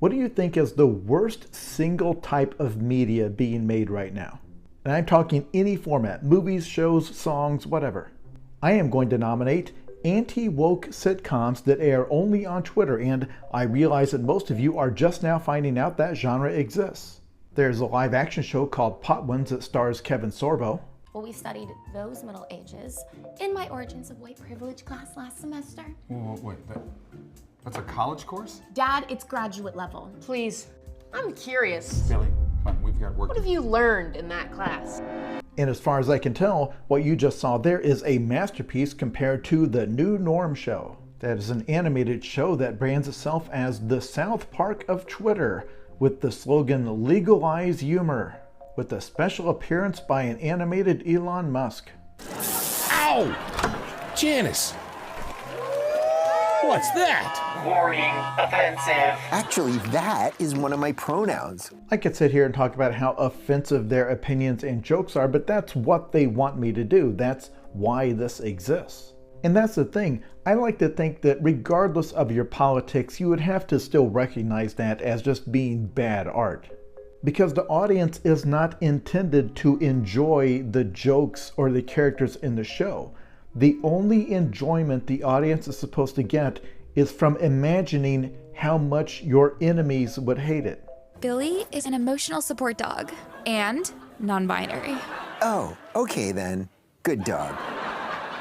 What do you think is the worst single type of media being made right now? And I'm talking any format, movies, shows, songs, whatever. I am going to nominate anti-woke sitcoms that air only on Twitter, and I realize that most of you are just now finding out that genre exists. There's a live action show called Potwins that stars Kevin Sorbo. Well, we studied those Middle Ages in my Origins of White Privilege class last semester. Wait, that's a college course? Dad, it's graduate level. Please, I'm curious. Billy, come on, we've got work. What have you learned in that class? And as far as I can tell, what you just saw there is a masterpiece compared to The New Norm Show. That is an animated show that brands itself as the South Park of Twitter, with the slogan "Legalize Humor," with a special appearance by an animated Elon Musk. Ow! Janice! What's that? Warning, offensive. Actually, that is one of my pronouns. I could sit here and talk about how offensive their opinions and jokes are, but that's what they want me to do. That's why this exists. And that's the thing. I like to think that regardless of your politics, you would have to still recognize that as just being bad art. Because the audience is not intended to enjoy the jokes or the characters in the show. The only enjoyment the audience is supposed to get is from imagining how much your enemies would hate it. Billy is an emotional support dog and non-binary. Oh, okay then. Good dog.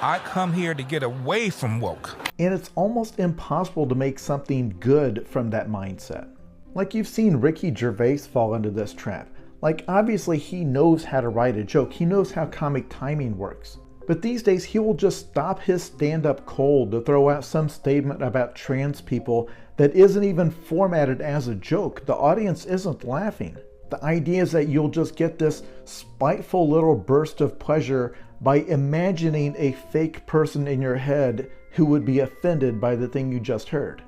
I come here to get away from woke. And it's almost impossible to make something good from that mindset. Like, you've seen Ricky Gervais fall into this trap. Like, obviously he knows how to write a joke. He knows how comic timing works. But these days he will just stop his stand-up cold to throw out some statement about trans people that isn't even formatted as a joke. The audience isn't laughing. The idea is that you'll just get this spiteful little burst of pleasure by imagining a fake person in your head who would be offended by the thing you just heard.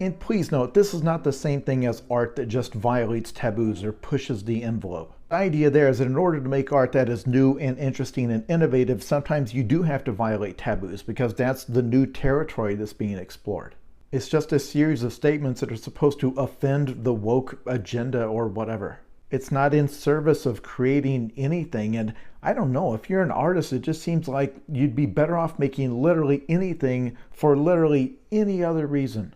And please note, this is not the same thing as art that just violates taboos or pushes the envelope. The idea there is that in order to make art that is new and interesting and innovative, sometimes you do have to violate taboos because that's the new territory that's being explored. It's just a series of statements that are supposed to offend the woke agenda or whatever. It's not in service of creating anything, and I don't know, if you're an artist, it just seems like you'd be better off making literally anything for literally any other reason.